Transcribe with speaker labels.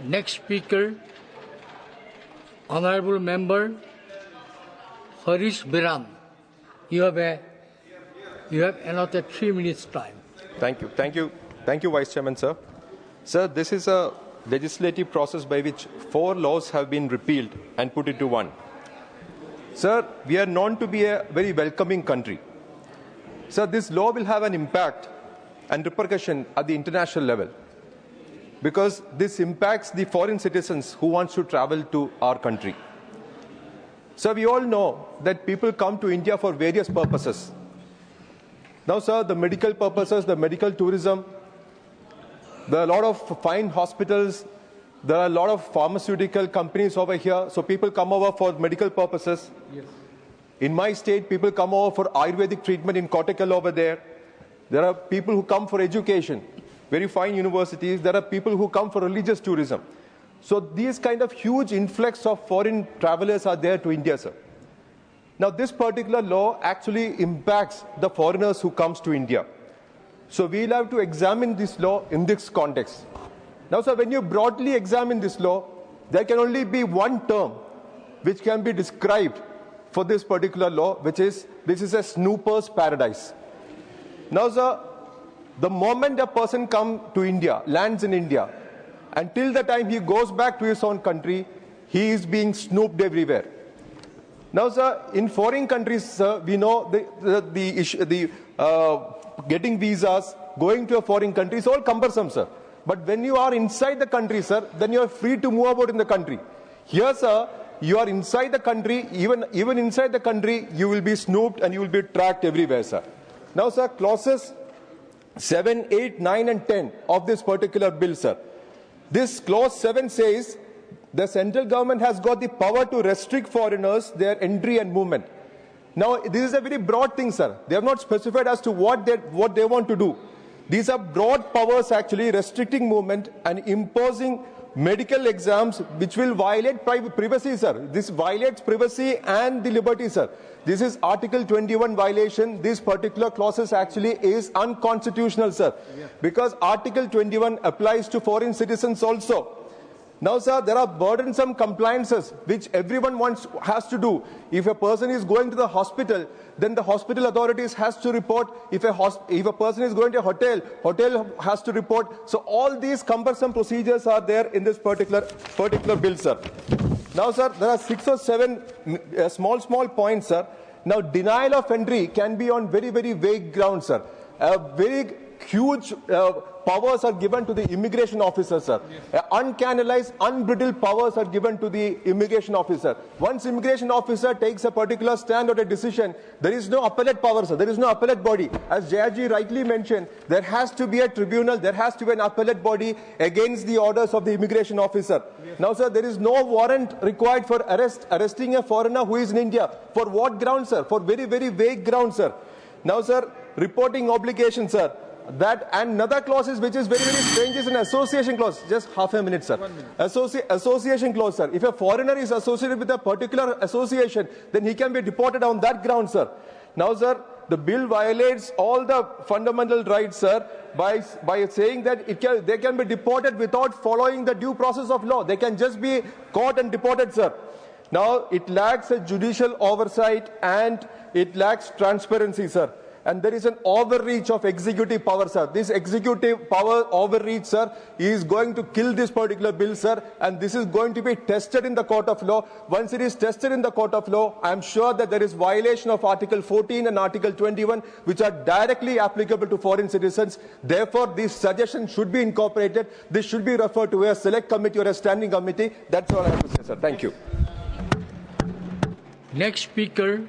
Speaker 1: Next speaker, Honorable Member Harish Biran. You have another 3 minutes time.
Speaker 2: Thank you, Vice Chairman, sir. Sir, this is a legislative process by which 4 laws have been repealed and put into one. Sir, we are known to be a very welcoming country. Sir, this law will have an impact and repercussion at the international level because this impacts the foreign citizens who want to travel to our country. Sir, we all know that people come to India for various purposes. Now, sir, the medical purposes, the medical tourism, there are a lot of fine hospitals, there are a lot of pharmaceutical companies over here, so people come over for medical purposes. Yes. In my state, people come over for Ayurvedic treatment in Kottakkal over there. There are people who come for education, very fine universities. There are people who come for religious tourism. So these kind of huge influx of foreign travelers are there to India, sir. Now, this particular law actually impacts the foreigners who comes to India. So we'll have to examine this law in this context. Now, sir, when you broadly examine this law, there can only be one term which can be described for this particular law, which is, this is a snooper's paradise. Now, sir, the moment a person comes to India, lands in India, until the time he goes back to his own country, he is being snooped everywhere. Now, sir, in foreign countries, sir, we know getting visas, going to a foreign country is all cumbersome, sir. But when you are inside the country, sir, then you are free to move about in the country. Here, sir, you are inside the country, even inside the country, you will be snooped and you will be tracked everywhere, sir. Now, sir, clauses 7, 8, 9 and 10 of this particular bill, sir. This clause 7 says the central government has got the power to restrict foreigners, their entry and movement. Now, this is a very broad thing, sir. They have not specified as to what they want to do. These are broad powers actually restricting movement and imposing medical exams which will violate privacy, sir. This violates privacy and the liberty, sir. This is Article 21 violation. This particular clauses actually is unconstitutional, sir. Yeah. Because Article 21 applies to foreign citizens also. Now, sir, there are burdensome compliances which everyone has to do. If a person is going to the hospital, then the hospital authorities has to report. If a person is going to a hotel has to report. So all these cumbersome procedures are there in this particular bill, sir. Now, sir, there are 6 or 7 small points, sir. Now, denial of entry can be on very, very vague grounds, sir. Very huge powers are given to the immigration officer, sir. Yes. Uncanalized, unbridled powers are given to the immigration officer. Once immigration officer takes a particular stand or a decision, there is no appellate power, sir. There is no appellate body. As Jayaji rightly mentioned, there has to be a tribunal, there has to be an appellate body against the orders of the immigration officer. Yes. Now, sir, there is no warrant required for arresting a foreigner who is in India. For what grounds, sir? For very, very vague grounds, sir. Now, sir, reporting obligation, sir. That and another clause is which is very, very strange is an association clause. Just half a minute, sir. 1 minute. Association clause, sir. If a foreigner is associated with a particular association, then he can be deported on that ground, sir. Now, sir, the bill violates all the fundamental rights, sir, by saying that they can be deported without following the due process of law. They can just be caught and deported, sir. Now, it lacks a judicial oversight and it lacks transparency, sir. And there is an overreach of executive power, sir. This executive power overreach, sir, is going to kill this particular bill, sir. And this is going to be tested in the court of law. Once it is tested in the court of law, I am sure that there is violation of Article 14 and Article 21, which are directly applicable to foreign citizens. Therefore, this suggestion should be incorporated. This should be referred to a select committee or a standing committee. That's all I have to say, sir. Thank you.
Speaker 1: Next speaker.